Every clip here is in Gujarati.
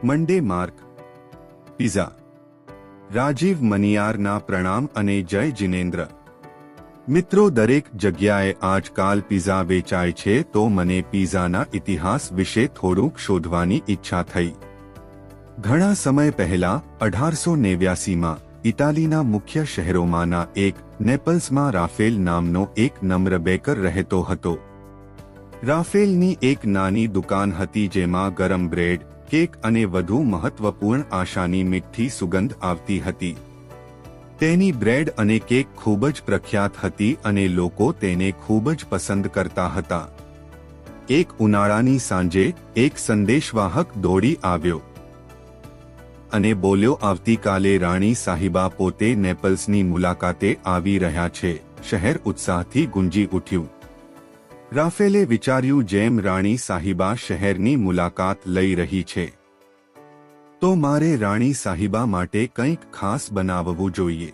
મંડે માર્ક પિઝા રાજીવ મનિયારના પ્રણામ અને જય જિનેન્દ્ર મિત્રો, દરેક જગ્યાએ આજકાલ પિઝા વેચાય છે તો મને પિઝાના ઇતિહાસ વિશે થોડુંક શોધવાની ઈચ્છા થઈ. ઘણા સમય પહેલા 1889માં ઇટાલીના મુખ્ય શહેરોમાંના એક નેપલ્સમાં રાફેલ નામનો એક નમ્ર બેકર રહેતો હતો. રાફેલની એક નાની દુકાન હતી જેમાં ગરમ બ્રેડ, કેક અને વધુ મહત્વપૂર્ણ આશાની મીઠી સુગંધ આવતી હતી. તેની બ્રેડ અને કેક ખૂબ જ પ્રખ્યાત હતી અને લોકો તેને ખૂબ જ પસંદ કરતા હતા. એક ઉનાળાની સાંજે એક સંદેશવાહક દોડી આવ્યો અને બોલ્યો, આવતીકાલે રાણી સાહિબા પોતે નેપલ્સની મુલાકાતે આવી રહ્યા છે. શહેર ઉત્સાહથી ગુંજી ઉઠ્યું. રાફેલે વિચાર્યું, જેમ રાણી સાહિબા શહેરની મુલાકાત લઈ રહી છે તો મારે રાણી સાહિબા માટે કંઈક ખાસ બનાવવું જોઈએ.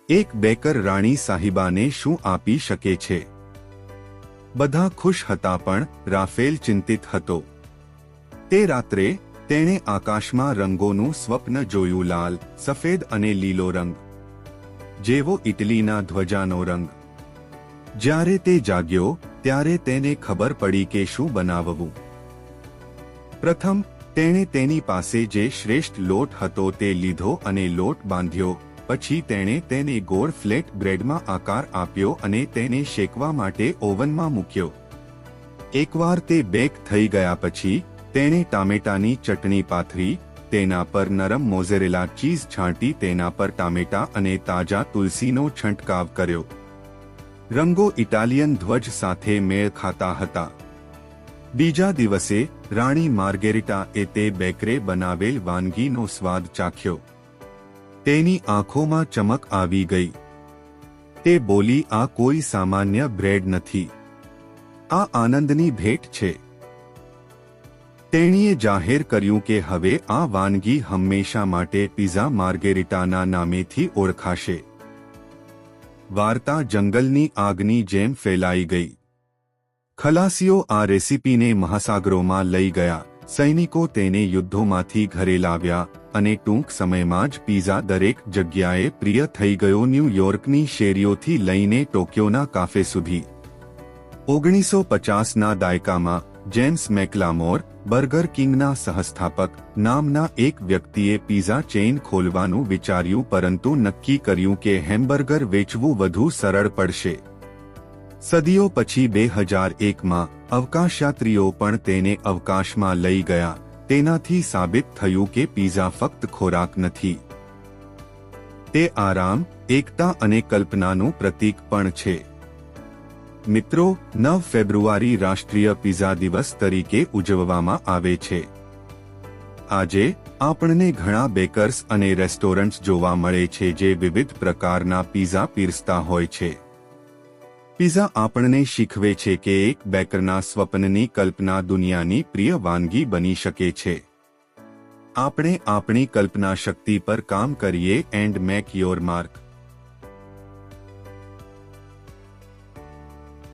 એક બેકર રાણી સાહિબાને શું આપી શકે છે? બધા ખુશ હતા પણ રાફેલ ચિંતિત હતો. તે રાત્રે તેણે આકાશમાં રંગોનું સ્વપ્ન જોયું, લાલ, સફેદ અને લીલો રંગ, જેવો ઇટલીના ધ્વજાનો રંગ. જ્યારે તે જાગ્યો ત્યારે તેને ખબર પડી કે શું બનાવવું. પ્રથમ તેણે તેની પાસે જે શ્રેષ્ઠ લોટ હતો તે લીધો અને લોટ બાંધ્યો. પછી તેણે તેને ગોળ ફ્લેટ બ્રેડમાં આકાર આપ્યો અને તેને શેકવા માટે ઓવનમાં મૂક્યો. એકવાર તે બેક થઈ ગયા પછી તેણે ટામેટાની ચટણી પાથરી, તેના પર નરમ મોઝેરેલા ચીઝ છાંટી, તેના પર ટામેટા અને તાજા તુલસીનો છંટકાવ કર્યો. રંગો ઇટાલિયન ધ્વજ સાથે મેળ ખાતા હતા. બીજા દિવસે રાણી માર્ગેરિટાએ તે બેકરે બનાવેલ વાનગીનો સ્વાદ ચાખ્યો. તેની આંખોમાં ચમક આવી ગઈ. તે બોલી, આ કોઈ સામાન્ય બ્રેડ નથી, આ આનંદની ભેટ છે. તેણીએ જાહેર કર્યું કે હવે આ વાનગી હંમેશા માટે પિઝા માર્ગેરિટાના નામેથી ઓળખાશે. વાર્તા જંગલની આગની જેમ ફેલાઈ ગઈ. ખલાસીઓ આ રેસીપીને મહાસાગરોમાં લઈ ગયા. સૈનિકો તેને યુદ્ધોમાંથી ઘરે લાવ્યા અને ટૂંક સમયમાં જ પિઝા દરેક જગ્યાએ પ્રિય થઈ ગયો. ન્યૂયોર્કની શેરીઓથી લઈને ટોક્યોના કાફે સુધી. 1950ના દાયકામાં જેમ્સ મેકલામોર, બર્ગર કિંગના સહસ્થાપક નામના એક વ્યક્તિએ પિઝા ચેઇન ખોલવાનું વિચાર્યું, પરંતુ નક્કી કર્યું કે હેમ્બર્ગર વેચવું વધુ સરળ પડશે. સદીઓ પછી 2001માં અવકાશયાત્રીઓ પણ તેને અવકાશમાં લઈ ગયા. તેનાથી સાબિત થયું કે પિઝા ફક્ત ખોરાક નથી, તે આરામ, એકતા અને કલ્પનાનું પ્રતીક પણ છે. મિત્રો, 9 ફેબ્રુઆરી રાષ્ટ્રીય પિઝા દિવસ તરીકે ઉજવવામાં આવે છે. આજે આપણને ઘણા બેકર્સ અને રેસ્ટોરન્ટ્સ જોવા મળે છે જે વિવિધ પ્રકારના પિઝા પીરસતા હોય છે. પિઝા આપણને શીખવે છે કે એક બેકરના સ્વપ્નની કલ્પના દુનિયાની પ્રિય વાનગી બની શકે છે. આપણે આપણી કલ્પના શક્તિ પર કામ કરીએ એન્ડ મેક યોર માર્ક.